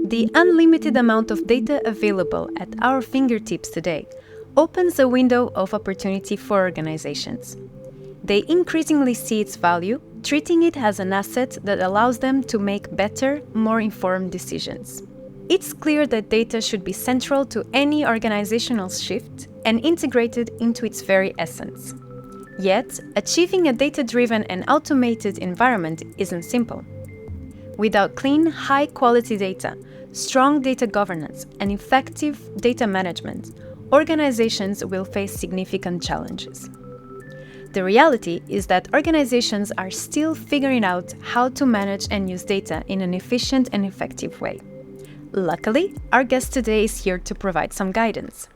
The unlimited amount of data available at our fingertips today opens a window of opportunity for organizations. They increasingly see its value, treating it as an asset that allows them to make better, more informed decisions. It's clear that data should be central to any organizational shift and integrated into its very essence. Yet, achieving a data-driven and automated environment isn't simple. Without clean, high-quality data, strong data governance, and effective data management, organizations will face significant challenges. The reality is that organizations are still figuring out how to manage and use data in an efficient and effective way. Luckily, our guest today is here to provide some guidance.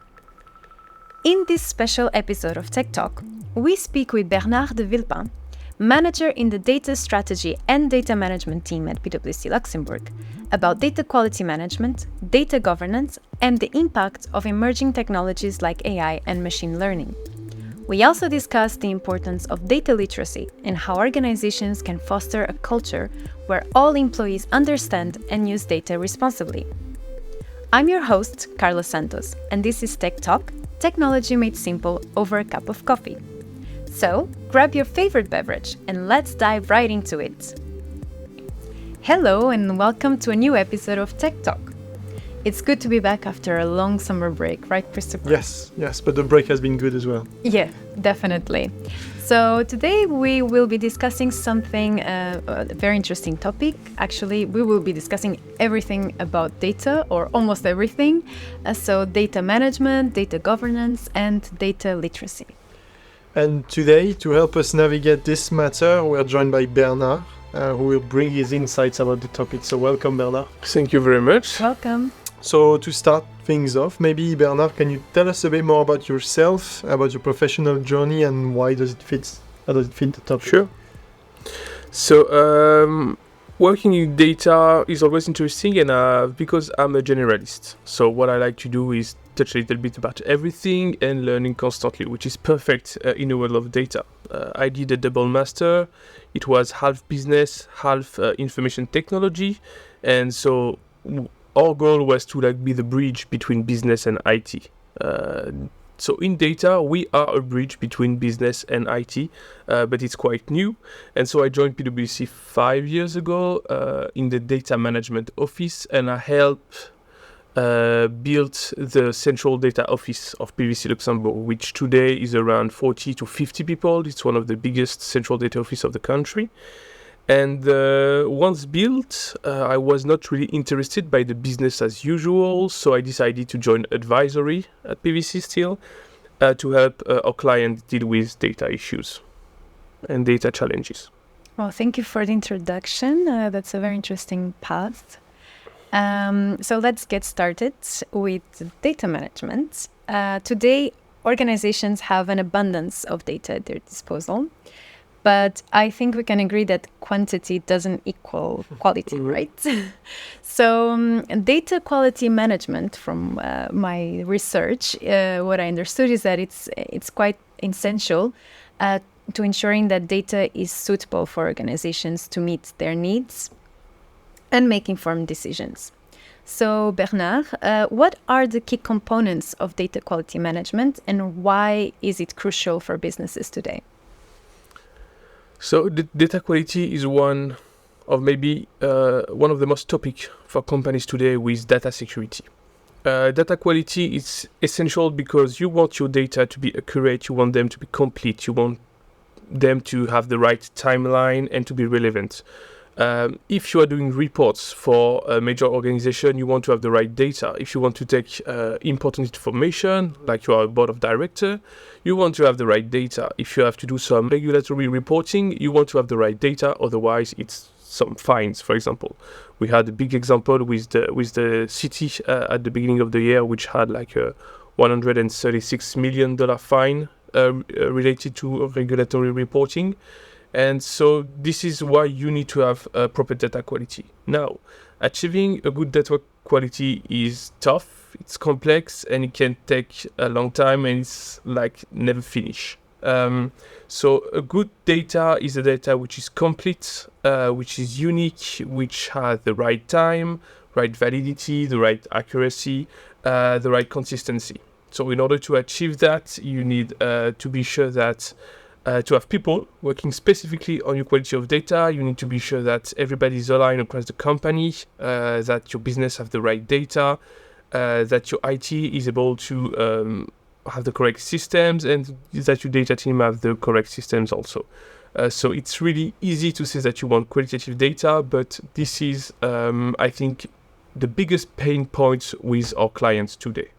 In this special episode of TechTalk, we speak with Bernard de Villepin, manager in the data strategy and data management team at PwC Luxembourg, about data quality management, data governance, and the impact of emerging technologies like AI and machine learning. We also discuss the importance of data literacy and how organizations can foster a culture where all employees understand and use data responsibly. I'm your host, Carla Santos, and this is Tech Talk, technology made simple over a cup of coffee. So, grab your favorite beverage and let's dive right into it. Hello and welcome to a new episode of Tech Talk. It's good to be back after a long summer break, right, Christopher? Yes, but the break has been good as well. Yeah, definitely. So today we will be discussing something, a very interesting topic. Actually, we will be discussing everything about data, or almost everything. So data management, data governance, and data literacy. And today, to help us navigate this matter, we are joined by Bernard, who will bring his insights about the topic. So welcome, Bernard. Thank you very much. Welcome. So to start things off, maybe Bernard, can you tell us a bit more about yourself, about your professional journey, and how does it fit the topic? Sure. So working in data is always interesting, and because I'm a generalist, so what I like to do is touch a little bit about everything and learning constantly, which is perfect in a world of data. I did a double master. It was half business, half information technology, and so our goal was to be the bridge between business and IT. So in data, we are a bridge between business and IT, but it's quite new. And so I joined PwC 5 years ago in the data management office, and I helped build the central data office of PwC Luxembourg, which today is around 40 to 50 people. It's one of the biggest central data office of the country. And once built, I was not really interested by the business as usual, so I decided to join advisory at PwC still to help our client deal with data issues and data challenges. Well, thank you for the introduction. That's a very interesting path. So let's get started with data management. Today, organizations have an abundance of data at their disposal. But I think we can agree that quantity doesn't equal quality, right? So data quality management, from my research, what I understood is that it's quite essential to ensuring that data is suitable for organizations to meet their needs and make informed decisions. So Bernard, what are the key components of data quality management and why is it crucial for businesses today? So the data quality is one of the most topic for companies today with data security. Data quality is essential because you want your data to be accurate, you want them to be complete, you want them to have the right timeline and to be relevant. If you are doing reports for a major organization, you want to have the right data. If you want to take important information, like you are a board of director, you want to have the right data. If you have to do some regulatory reporting, you want to have the right data. Otherwise, it's some fines, for example. We had a big example with the city at the beginning of the year, which had like a $136 million fine related to regulatory reporting. And so this is why you need to have proper data quality. Now, achieving a good data quality is tough, it's complex, and it can take a long time, and it's like never finish. So a good data is a data which is complete, which is unique, which has the right time, right validity, the right accuracy, the right consistency. So in order to achieve that, you need to be sure that to have people working specifically on your quality of data. You need to be sure that everybody is aligned across the company, that your business have the right data, that your IT is able to have the correct systems, and that your data team have the correct systems also. So it's really easy to say that you want qualitative data, but this is, I think, the biggest pain point with our clients today.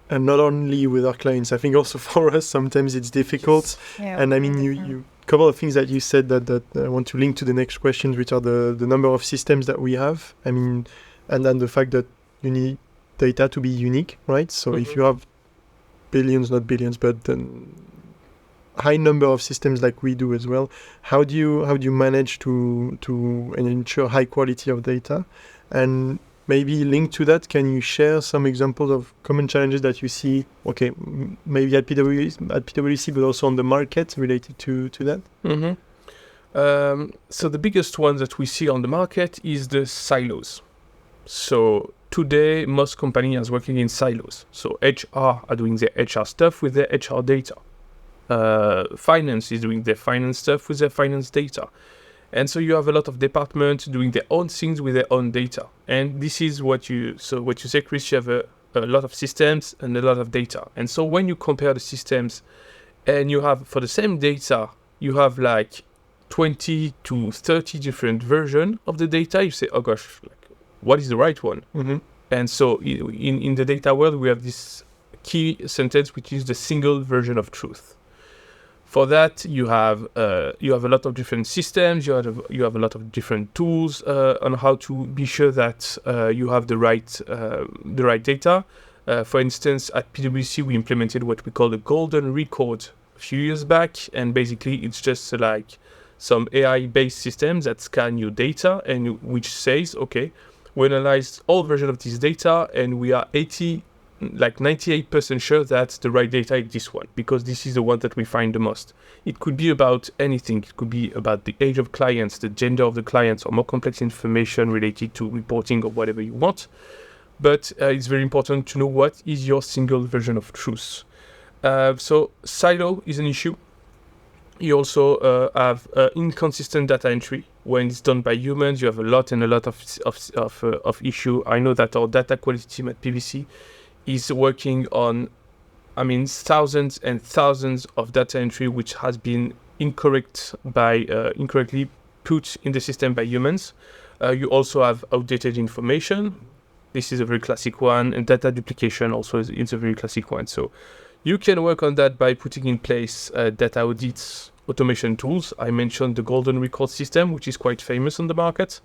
And not only with our clients, I think also for us, sometimes it's difficult. Yeah, And I mean, you couple of things that you said that I want to link to the next questions, which are the number of systems that we have. I mean, and then the fact that you need data to be unique, right? So if you have billions, not billions, but high number of systems like we do as well, how do you manage to ensure high quality of data? And maybe linked to that, can you share some examples of common challenges that you see, maybe at PwC, but also on the market related to that? So the biggest one that we see on the market is the silos. So today, most companies are working in silos. So HR are doing their HR stuff with their HR data. Finance is doing their finance stuff with their finance data. And so you have a lot of departments doing their own things with their own data. And this is what you say, Chris, you have a lot of systems and a lot of data. And so when you compare the systems and you have, for the same data, you have like 20 to 30 different versions of the data, you say, oh gosh, like, what is the right one? And so in the data world, we have this key sentence, which is the single version of truth. For that, you have a lot of different systems. You have a lot of different tools on how to be sure that you have the right data. For instance, at PwC, we implemented what we call the golden record a few years back, and basically it's just like some AI-based systems that scan your data and which says, okay, we analyzed all versions of this data, and we are 98% sure that the right data is this one, because this is the one that we find the most. It could be about anything. It could be about the age of clients, the gender of the clients, or more complex information related to reporting or whatever you want. But it's very important to know what is your single version of truth. So silo is an issue. You also have inconsistent data entry. When it's done by humans, you have a lot of issue. I know that our data quality team at PwC is working on, thousands and thousands of data entry which has been incorrectly put in the system by humans. You also have outdated information. This is a very classic one, and data duplication also is a very classic one. So you can work on that by putting in place data audits, automation tools. I mentioned the golden record system, which is quite famous on the market.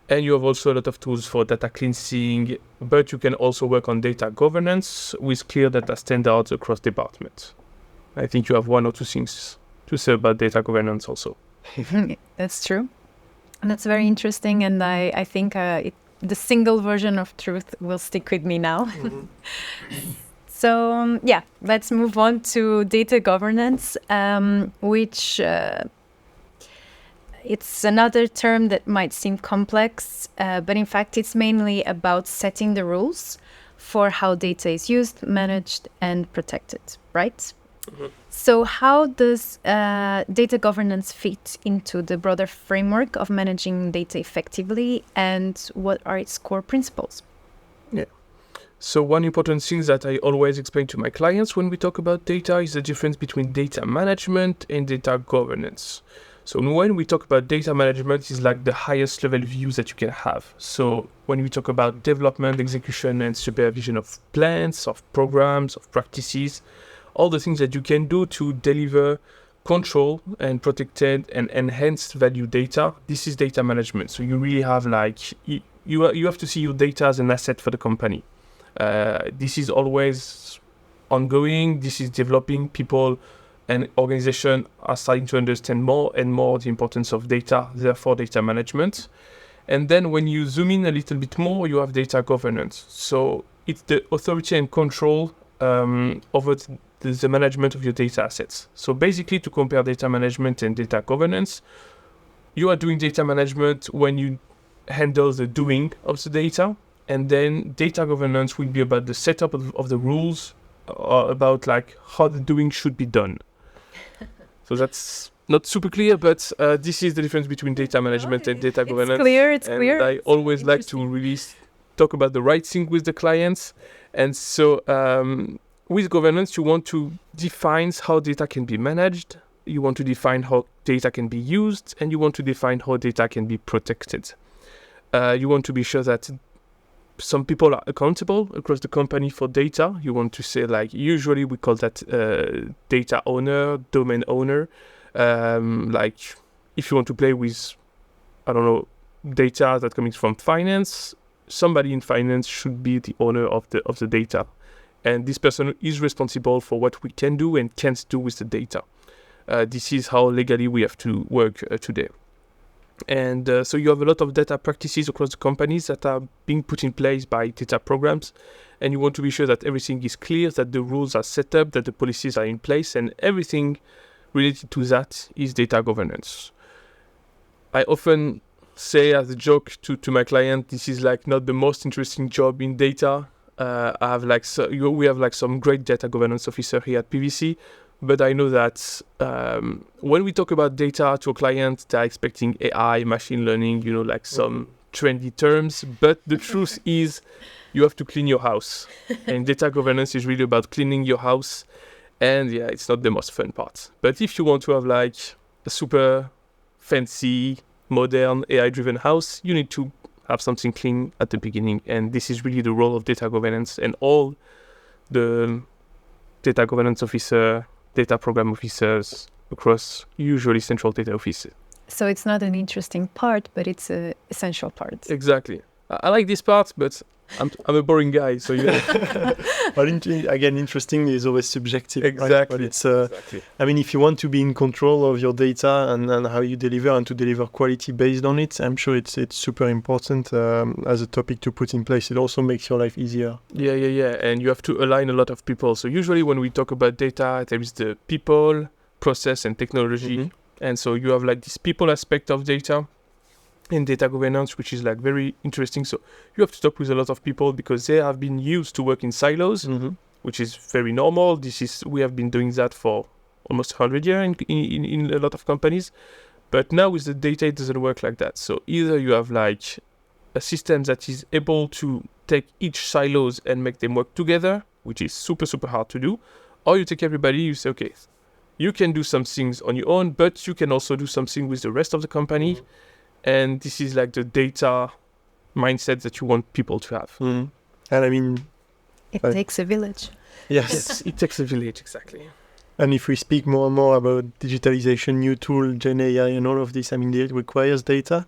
And you have also a lot of tools for data cleansing, but you can also work on data governance with clear data standards across departments. I think you have one or two things to say about data governance also. That's true. And that's very interesting. And I think the single version of truth will stick with me now. So, let's move on to data governance, which... it's another term that might seem complex, but in fact, it's mainly about setting the rules for how data is used, managed, and protected, right? So how does data governance fit into the broader framework of managing data effectively, and what are its core principles? Yeah. So one important thing that I always explain to my clients when we talk about data is the difference between data management and data governance. So when we talk about data management, it's like the highest level view that you can have. So when we talk about development, execution, and supervision of plans, of programs, of practices, all the things that you can do to deliver control and protected and enhanced value data, this is data management. So you really have you have to see your data as an asset for the company. This is always ongoing. This is developing. People and organizations are starting to understand more and more the importance of data, therefore data management. And then when you zoom in a little bit more, you have data governance. So it's the authority and control over the management of your data assets. So basically, to compare data management and data governance, you are doing data management when you handle the doing of the data, and then data governance will be about the setup of the rules, about like how the doing should be done. So that's not super clear, but this is the difference between data management and data governance. It's clear. I always like to really talk about the right thing with the clients. And so with governance, you want to define how data can be managed, you want to define how data can be used, and you want to define how data can be protected. You want to be sure that some people are accountable across the company for data. You want to say, like, usually we call that data owner, domain owner. Like, if you want to play with, I don't know, data that comes from finance, somebody in finance should be the owner of the data. And this person is responsible for what we can do and can't do with the data. This is how legally we have to work today. And so you have a lot of data practices across the companies that are being put in place by data programs. And you want to be sure that everything is clear, that the rules are set up, that the policies are in place, and everything related to that is data governance. I often say as a joke to my client, this is like not the most interesting job in data. We have like some great data governance officer here at PwC, but I know that when we talk about data to a client, they're expecting AI, machine learning, like some trendy terms. But the truth is, you have to clean your house, and data governance is really about cleaning your house. And yeah, it's not the most fun part. But if you want to have like a super fancy, modern, AI-driven house, you need to have something clean at the beginning. And this is really the role of data governance, and all the data governance officer, data program officers across usually central data offices. So it's not an interesting part, but it's an essential part. Exactly. I like this part, but I'm a boring guy, so But again, interesting is always subjective. Exactly. Right? But it's, Exactly. I mean, if you want to be in control of your data and how you deliver and to deliver quality based on it, I'm sure it's super important as a topic to put in place. It also makes your life easier. Yeah. And you have to align a lot of people. So usually when we talk about data, there is the people, process, and technology. Mm-hmm. And so you have like this people aspect of data in data governance, which is like very interesting. So you have to talk with a lot of people because they have been used to work in silos, which is very normal. We have been doing that for almost 100 years in a lot of companies. But now with the data, it doesn't work like that. So either you have like a system that is able to take each silos and make them work together, which is super, super hard to do, or you take everybody, you say, okay, you can do some things on your own, but you can also do something with the rest of the company. And this is like the data mindset that you want people to have. And I mean... It takes a village. Yes, it takes a village, exactly. And if we speak more and more about digitalization, new tool, Gen AI and all of this, I mean, it requires data.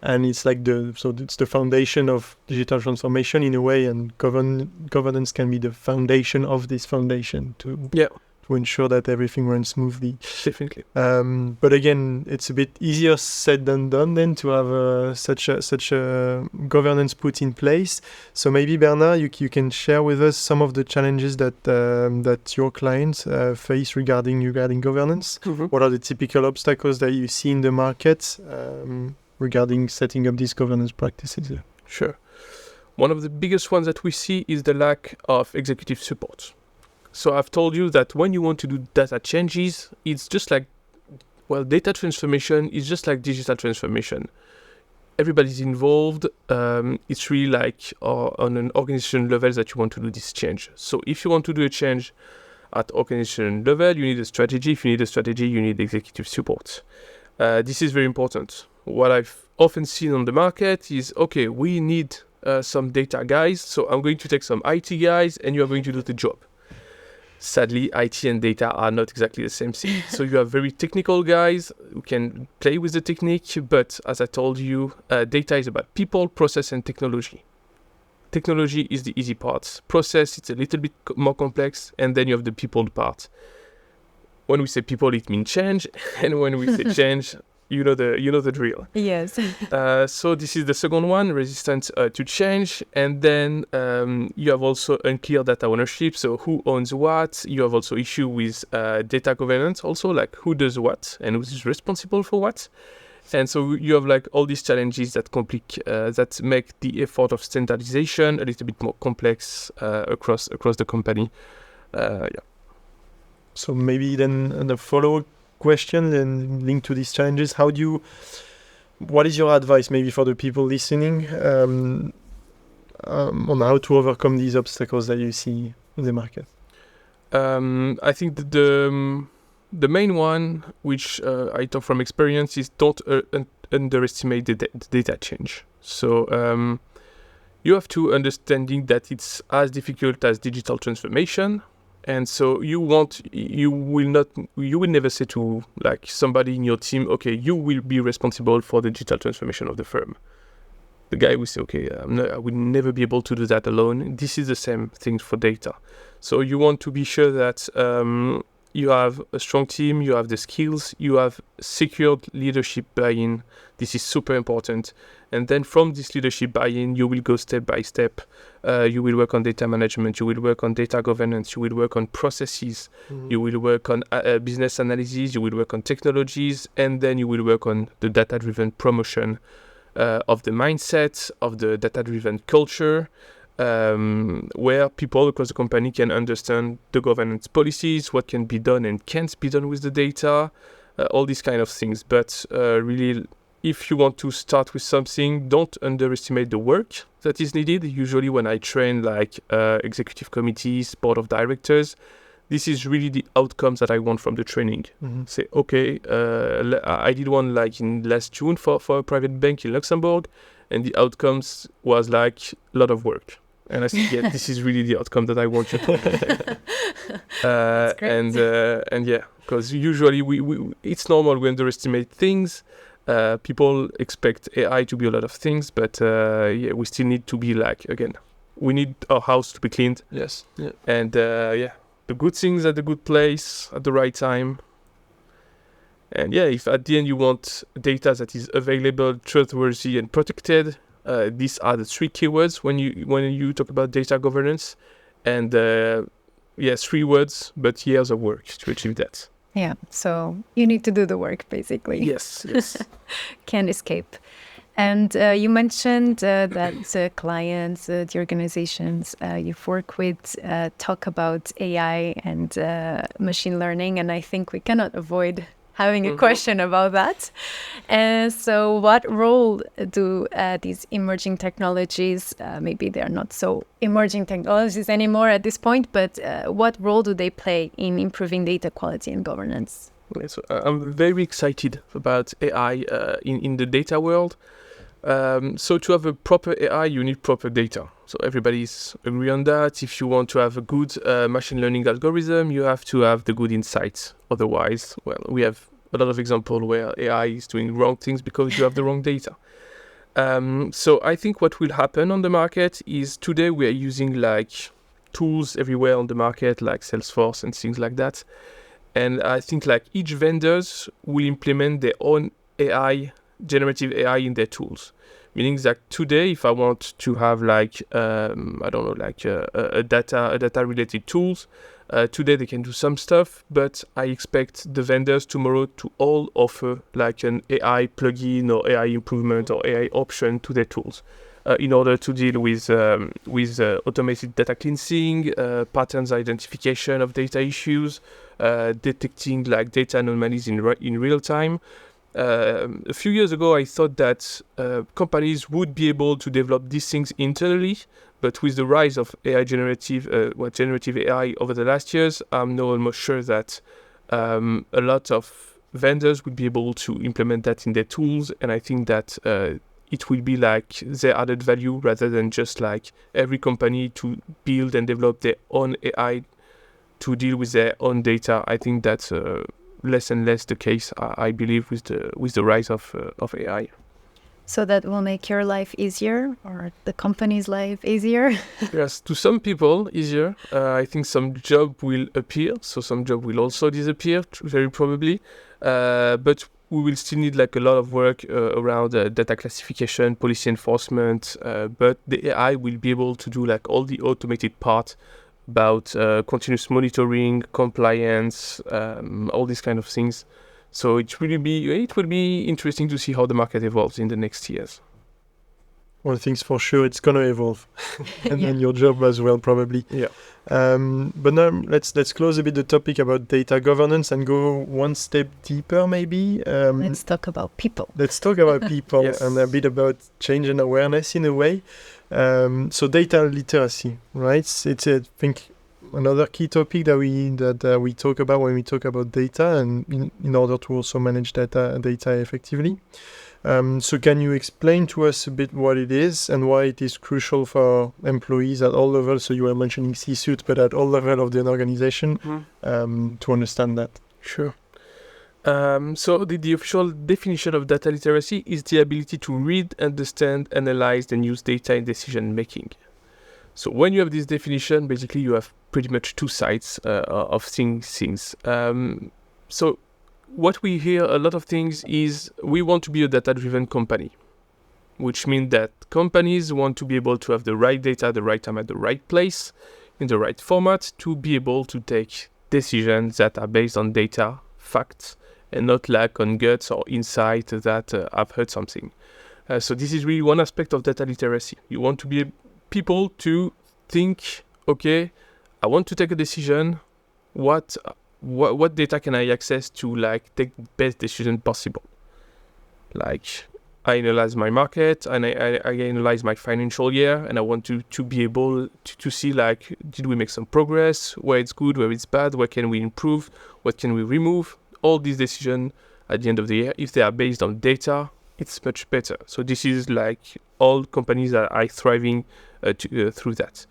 And it's like it's the foundation of digital transformation in a way, and governance can be the foundation of this foundation to ensure that everything runs smoothly. Definitely. But again, it's a bit easier said than done then to have such a governance put in place. So maybe Bernard, you can share with us some of the challenges that your clients face regarding governance. Mm-hmm. What are the typical obstacles that you see in the market regarding setting up these governance practices? Sure. One of the biggest ones that we see is the lack of executive support. So I've told you that when you want to do data changes, it's just like, data transformation is just like digital transformation. Everybody's involved. It's really like on an organization level that you want to do this change. So if you want to do a change at organization level, you need a strategy. If you need a strategy, you need executive support. This is very important. What I've often seen on the market is, okay, we need some data guys, so I'm going to take some IT guys and you are going to do the job. Sadly, IT and data are not exactly the same thing. So you have very technical guys who can play with the technique, but as I told you, data is about people, process, and technology. Technology is the easy part. Process, it's a little bit more complex, and then you have the people part. When we say people, it means change, and when we say change, You know the drill. Yes. So this is the second one, resistant to change. And then you have also unclear data ownership. So who owns what? You have also issue with data governance also, like who does what and who is responsible for what. And so you have like all these challenges that make the effort of standardization a little bit more complex across the company. So maybe then the follow-up question and linked to these challenges, what is your advice maybe for the people listening on how to overcome these obstacles that you see in the market? I think the main one, which I talk from experience, is don't underestimate the data change. So you have to understanding that it's as difficult as digital transformation. And so you will never say to like somebody in your team, okay, you will be responsible for the digital transformation of the firm. The guy will say, okay, I will never be able to do that alone. This is the same thing for data. So you want to be sure that you have a strong team, you have the skills, you have secured leadership buy-in. This is super important. And then from this leadership buy-in, you will go step by step. You will work on data management, you will work on data governance, you will work on processes, you will work on business analysis, you will work on technologies, and then you will work on the data-driven promotion of the mindset, of the data-driven culture, where people across the company can understand the governance policies, what can be done and can't be done with the data, all these kind of things. But really, if you want to start with something, don't underestimate the work that is needed. Usually when I train like executive committees, board of directors, this is really the outcomes that I want from the training. Say, okay, I did one like in last June for a private bank in Luxembourg, and the outcomes was like a lot of work. And I said, yeah, this is really the outcome that I want you to and yeah, because usually we it's normal we underestimate things. People expect AI to be a lot of things, but yeah, we still need to be like, again, we need our house to be cleaned. Yes. Yeah. And yeah, the good things at the good place at the right time. And yeah, if at the end you want data that is available, trustworthy, and protected, these are the three keywords when you talk about data governance. And yeah, 3 words, but years of work to achieve that. Yeah, so you need to do the work, basically. Yes. Can't escape. And you mentioned that clients, the organizations you've worked with talk about AI and machine learning, and I think we cannot avoid having a question about that. So what role do these emerging technologies, maybe they're not so emerging technologies anymore at this point, but what role do they play in improving data quality and governance? Yeah, so I'm very excited about AI in the data world. So to have a proper AI, you need proper data. So everybody's agree on that. If you want to have a good machine learning algorithm, you have to have the good insights. Otherwise, well, we have a lot of examples where AI is doing wrong things because you have the wrong data. So I think what will happen on the market is today we are using like tools everywhere on the market, like Salesforce and things like that. And I think like each vendors will implement their own AI, generative AI in their tools. Meaning that today, if I want to have like, I don't know, like a data related tools, today they can do some stuff, but I expect the vendors tomorrow to all offer like an AI plugin or AI improvement or AI option to their tools in order to deal with automated data cleansing, patterns identification of data issues, detecting like data anomalies in real time. A few years ago, I thought that companies would be able to develop these things internally, but with the rise of AI generative AI over the last years, I'm now almost sure that a lot of vendors would be able to implement that in their tools, and I think that it will be like their added value rather than just like every company to build and develop their own AI to deal with their own data. I think that's less and less the case, I believe, with the rise of AI. So that will make your life easier, or the company's life easier? Yes, to some people easier. I think some job will appear, so some job will also disappear, very probably. But we will still need like a lot of work around data classification, policy enforcement, but the AI will be able to do like all the automated part about continuous monitoring, compliance, all these kind of things. So it will be interesting to see how the market evolves in the next years. One thing's for sure, it's gonna evolve, and then your job as well, probably. Yeah. But now let's close a bit the topic about data governance and go one step deeper, maybe. Let's talk about people. Let's talk about people Yes. and a bit about change and awareness in a way. So data literacy, right? It's I think another key topic that we talk about when we talk about data, and in order to also manage data effectively. So can you explain to us a bit what it is and why it is crucial for employees at all levels? So you were mentioning C-suite, but at all levels of the organization, to understand that. Sure. So the official definition of data literacy is the ability to read, understand, analyze, and use data in decision making. So when you have this definition, basically you have pretty much two sides of seeing things. So what we hear a lot of things is we want to be a data-driven company, which means that companies want to be able to have the right data at the right time at the right place, in the right format, to be able to take decisions that are based on data, facts, and not lack on guts or insight that I've heard something. So this is really one aspect of data literacy. You want to be people to think, okay, I want to take a decision, what data can I access to like take the best decision possible? Like I analyze my market and I analyze my financial year, and I want to be able to see like, did we make some progress, where it's good, where it's bad, where can we improve, what can we remove? All these decisions at the end of the year, if they are based on data, it's much better. So this is like all companies are thriving through that.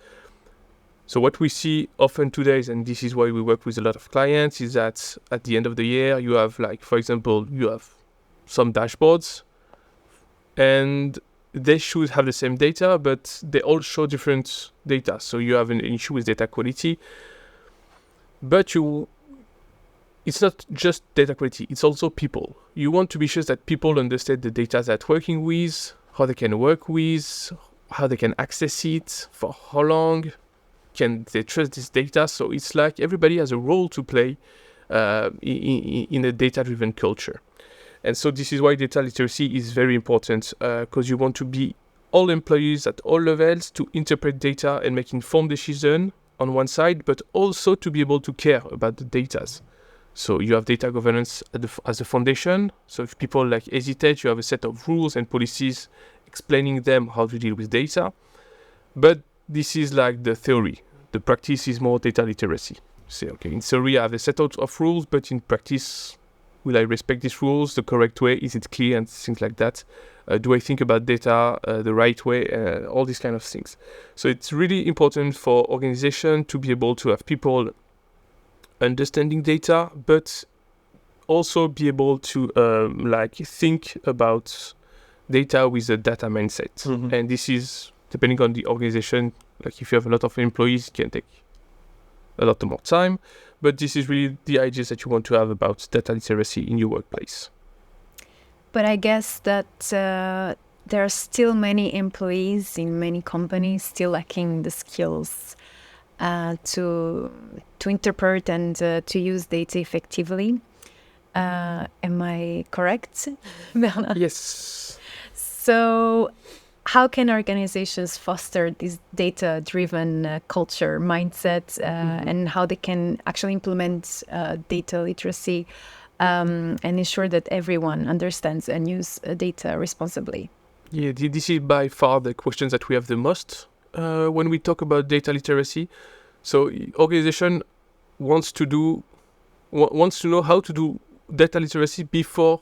So what we see often today, and this is why we work with a lot of clients, is that at the end of the year, you have like, for example, you have some dashboards and they should have the same data, but they all show different data. So you have an issue with data quality, but it's not just data quality, it's also people. You want to be sure that people understand the data that working with, how they can work with, how they can access it, for how long, can they trust this data? So it's like everybody has a role to play in a data-driven culture. And so this is why data literacy is very important, because you want to be all employees at all levels to interpret data and make informed decisions on one side, but also to be able to care about the data. So you have data governance as a foundation. So if people like hesitate, you have a set of rules and policies explaining them how to deal with data. But this is like the theory. The practice is more data literacy. Say, okay, in theory I have a set of rules, but in practice, will I respect these rules the correct way? Is it clear and things like that? Do I think about data the right way? All these kind of things. So it's really important for organization to be able to have people understanding data, but also be able to like think about data with a data mindset. Mm-hmm. And this is depending on the organization. Like if you have a lot of employees, it can take a lot more time, but this is really the ideas that you want to have about data literacy in your workplace. But I guess that there are still many employees in many companies still lacking the skills to interpret and to use data effectively. Am I correct, Bernard? Yes. So how can organizations foster this data-driven culture, mindset, and how they can actually implement data literacy and ensure that everyone understands and use data responsibly? Yeah, this is by far the questions that we have the most when we talk about data literacy. So organization wants to know how to do data literacy before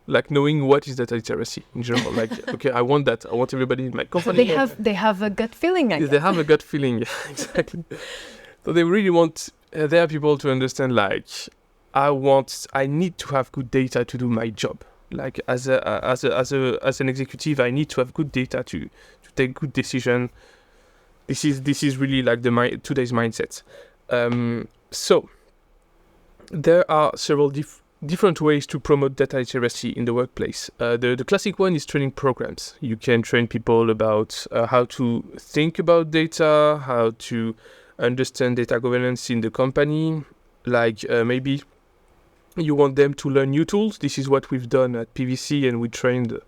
like knowing what is data literacy in general. Like, okay, I want that. I want everybody in my company. They have a gut feeling, I guess. They have a gut feeling, yeah, exactly. So they really want their people to understand, like, I need to have good data to do my job. Like as an executive, I need to have good data to take good decision. This is really like today's mindset. So there are several different ways to promote data literacy in the workplace. The classic one is training programs. You can train people about how to think about data, how to understand data governance in the company. Like maybe you want them to learn new tools. This is what we've done at PwC, and we trained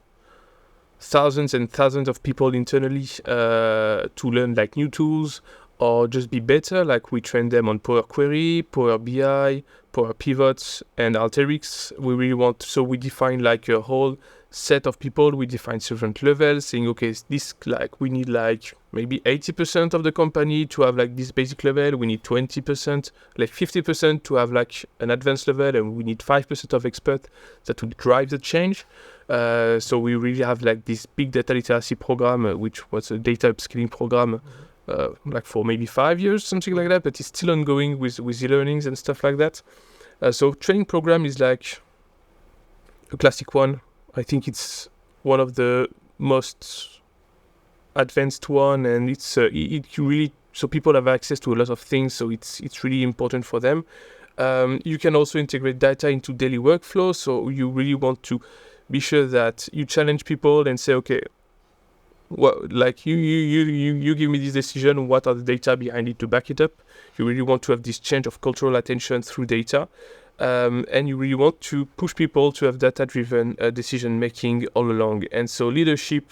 thousands and thousands of people internally to learn like new tools or just be better. Like we train them on Power Query, Power BI, Power Pivots, and Alteryx. We really want, so we define like a whole set of people. We define different levels, saying, okay, this like we need like maybe 80% of the company to have like this basic level. We need 20%, like 50% to have like an advanced level, and we need 5% of expert that will drive the change. So we really have like this big data literacy program, which was a data upskilling program, like for maybe 5 years, something like that, but it's still ongoing with e-learnings and stuff like that. So training program is like a classic one. I think it's one of the most advanced one, and it's it really, so people have access to a lot of things, so it's really important for them. You can also integrate data into daily workflow, so you really want to be sure that you challenge people and say, okay, what, like you give me this decision, what are the data behind it to back it up? You really want to have this change of cultural attention through data. And you really want to push people to have data-driven decision making all along. And so leadership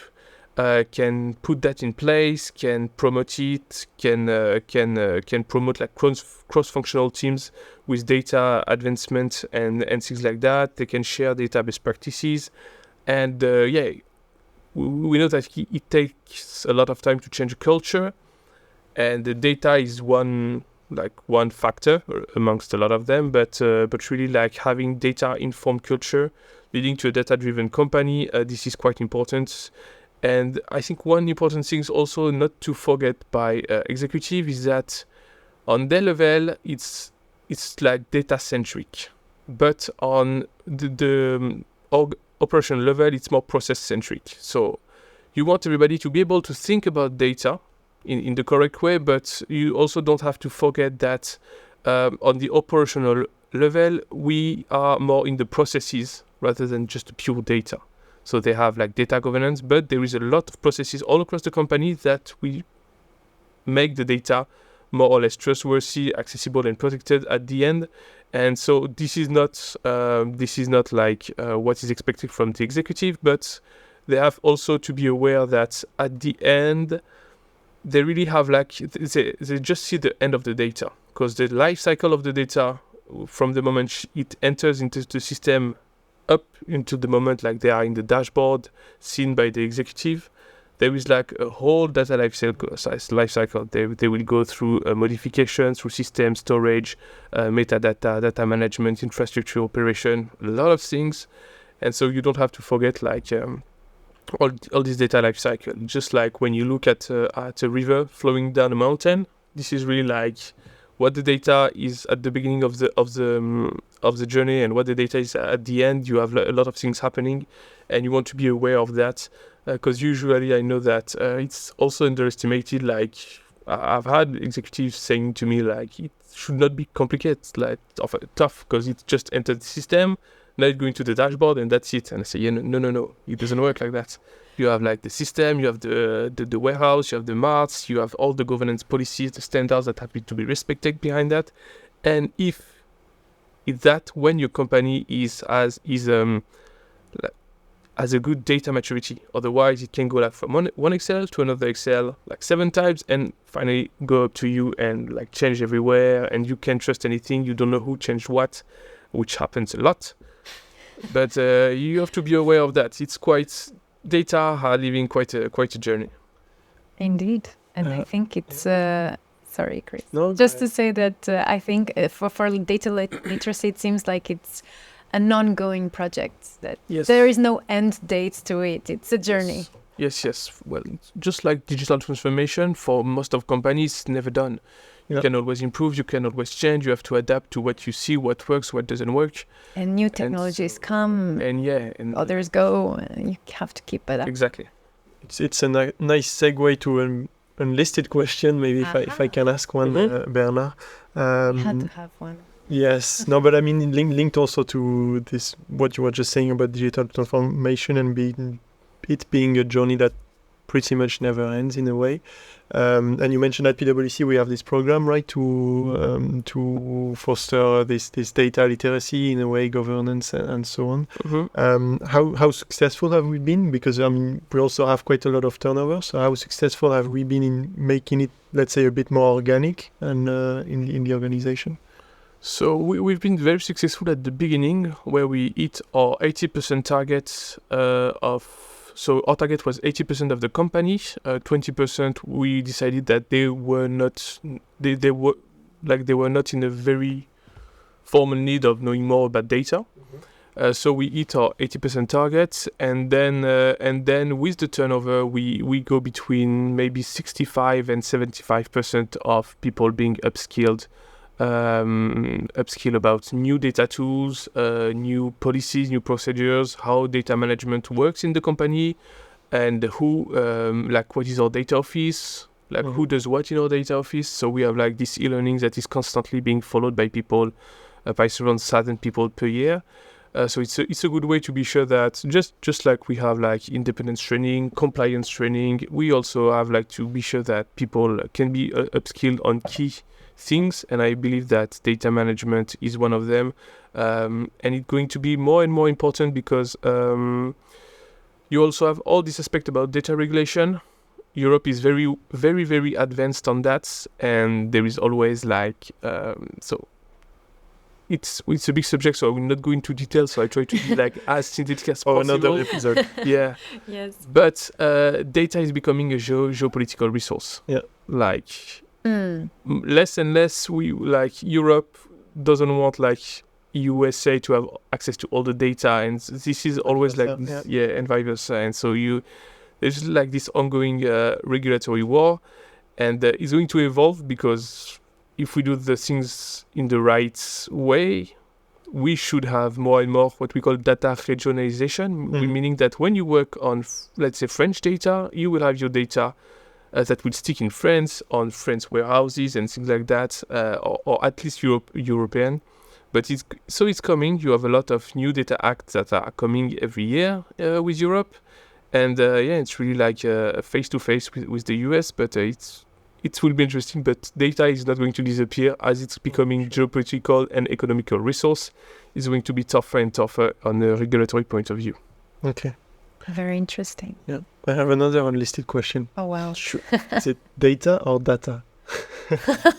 can put that in place, can promote it, can promote like cross-functional teams with data advancement and things like that. They can share data best practices, and we know that it takes a lot of time to change a culture, and the data is one factor amongst a lot of them, but really like having data informed culture leading to a data driven company, this is quite important. And I think one important thing is also not to forget by executive is that on their level it's like data centric, but on the operational level it's more process centric. So you want everybody to be able to think about data in the correct way, but you also don't have to forget that on the operational level, we are more in the processes rather than just the pure data. So they have like data governance, but there is a lot of processes all across the company that we make the data more or less trustworthy, accessible, and protected at the end. And so this is not like what is expected from the executive, but they have also to be aware that at the end, they really have like, they just see the end of the data, because the life cycle of the data from the moment it enters into the system up into the moment like they are in the dashboard seen by the executive, there is like a whole data life cycle. They will go through modifications through system storage, metadata, data management, infrastructure operation, a lot of things. And so you don't have to forget like all this data life cycle. Just like when you look at a river flowing down a mountain, this is really like what the data is at the beginning of the journey and what the data is at the end. You have a lot of things happening, and you want to be aware of that, because usually I know that it's also underestimated. Like I've had executives saying to me like it should not be complicated, like tough, because it just entered the system. Now it's going to the dashboard and that's it. And I say, yeah, no, it doesn't work like that. You have like the system, you have the warehouse, you have the marts, you have all the governance policies, the standards that have to be respected behind that. And if it's that when your company has a good data maturity, otherwise it can go like from one Excel to another Excel like 7 times and finally go up to you and like change everywhere, and you can't trust anything. You don't know who changed what, which happens a lot. But you have to be aware of that. It's quite, data are living quite a journey. Indeed. And I think it's, sorry, Chris. No, just to say that I think for data literacy, it seems like it's an ongoing project, that there is no end date to it. It's a journey. Yes. Well, just like digital transformation, for most of companies, it's never done. You can always improve, you can always change, you have to adapt to what you see, what works, what doesn't work. And new technologies come, and others go, and you have to keep it up. Exactly. It's a nice segue to an unlisted question, maybe if I can ask one, Bernard. You had to have one. Yes, no, but I mean linked also to this what you were just saying about digital transformation and it being a journey that pretty much never ends in a way. And you mentioned at PwC we have this program, right, to foster this data literacy in a way, governance and so on. How successful have we been? Because I mean we also have quite a lot of turnover. So how successful have we been in making it, let's say, a bit more organic and in the organization? So we've been very successful at the beginning, where we hit our 80% target So our target was 80% of the company. 20% we decided that they were not in a very formal need of knowing more about data. So we hit our 80% target, and then with the turnover, we go between maybe 65 and 75% of people being upskilled about new data tools, new policies, new procedures, how data management works in the company, and what is our data office, who does what in our data office. So we have this e-learning that is constantly being followed by people, by around 1,000 people per year. So it's a good way to be sure that just like we have independence training, compliance training, we also have to be sure that people can be upskilled on key things, and I believe that data management is one of them, and it's going to be more and more important because you also have all this aspect about data regulation. Europe is very, very, very advanced on that, and there is always so it's a big subject, so I will not go into detail, so I try to be as synthetic as possible. Another episode. Yeah. Yes. But data is becoming a geopolitical resource. Yeah. Less and less Europe doesn't want USA to have access to all the data, and this is always and vice versa. And so there's this ongoing regulatory war, and it's going to evolve, because if we do the things in the right way, we should have more and more what we call data regionalization, meaning that when you work on, let's say, French data, you will have your data that will stick in France, on French warehouses and things like that, or at least European. But it's coming. You have a lot of new data acts that are coming every year with Europe, and it's really a face-to-face with the US. But it will be interesting. But data is not going to disappear as it's becoming geopolitical and economical resource. It's going to be tougher and tougher on a regulatory point of view. Okay. Very interesting. Yeah. I have another unlisted question. Oh, wow. Is it data or data?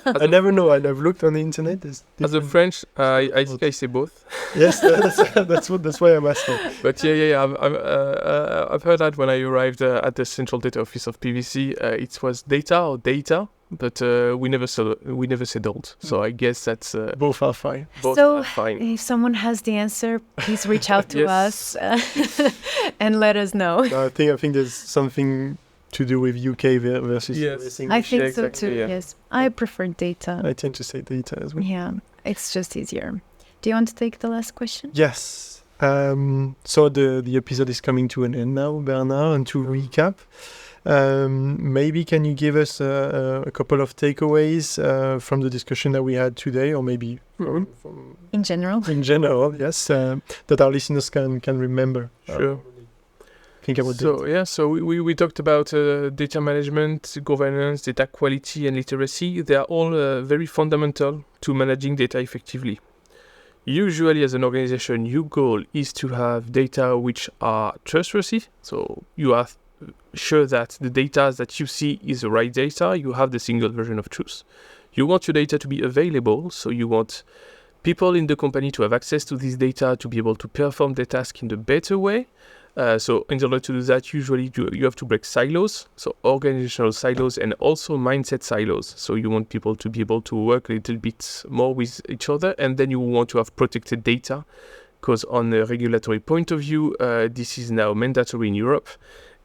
I never know. I've looked on the internet. As a French, I think I say both. Yes, that's why I'm asking. But I've heard that when I arrived at the central data office of PwC, it was data or data, but we never settled. So I guess that's both are fine. Both are fine. If someone has the answer, please reach out to us and let us know. I think there's something to do with UK versus US English. I think so too. Yeah. Yes, I prefer data. I tend to say data as well. Yeah, it's just easier. Do you want to take the last question? Yes. So the episode is coming to an end now, Bernard, and to recap, maybe can you give us a couple of takeaways from the discussion that we had today, or maybe from in general? In general, yes, that our listeners can remember. Sure. Think about So we talked about data management, governance, data quality, and literacy. They are all very fundamental to managing data effectively. Usually, as an organization, your goal is to have data which are trustworthy. So you are sure that the data that you see is the right data. You have the single version of truth. You want your data to be available, so you want people in the company to have access to this data to be able to perform their task in a better way. So in order to do that, usually you have to break silos, so organizational silos and also mindset silos. So you want people to be able to work a little bit more with each other, and then you want to have protected data, because on a regulatory point of view, this is now mandatory in Europe,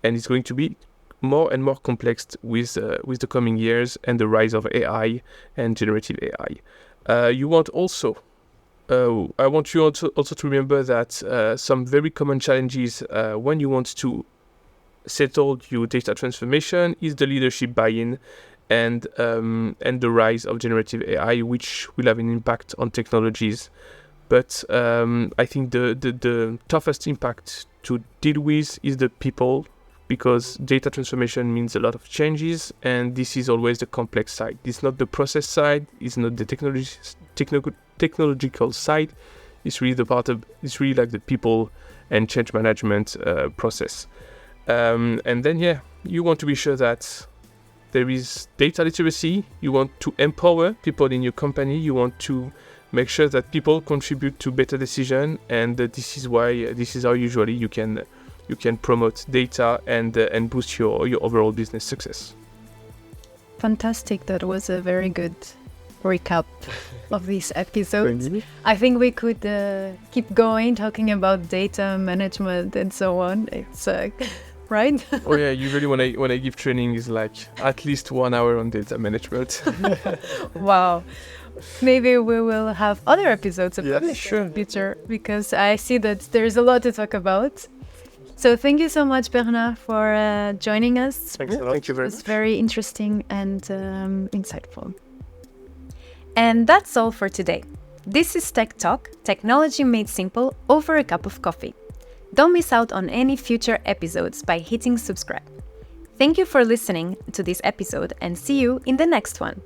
and it's going to be more and more complex with the coming years and the rise of AI and generative AI. You want also I want you also to remember that some very common challenges when you want to settle your data transformation is the leadership buy-in and the rise of generative AI, which will have an impact on technologies. But I think the toughest impact to deal with is the people, because data transformation means a lot of changes, and this is always the complex side. It's not the process side, it's not the technological side. It's really like the people and change management process. And then, you want to be sure that there is data literacy. You want to empower people in your company. You want to make sure that people contribute to better decision, and this is how usually you can promote data and boost your overall business success. Fantastic. That was a very good recap of this episode. I think we could keep going talking about data management and so on. It's right? Oh yeah, usually when I give training is like at least 1 hour on data management. Wow. Maybe we will have other episodes of Yes, this sure. in the future, because I see that there's a lot to talk about. So thank you so much, Bernard, for joining us. Thanks a lot. Thank you very It's much. very interesting and insightful. And that's all for today. This is TechTalk, technology made simple over a cup of coffee. Don't miss out on any future episodes by hitting subscribe. Thank you for listening to this episode, and see you in the next one.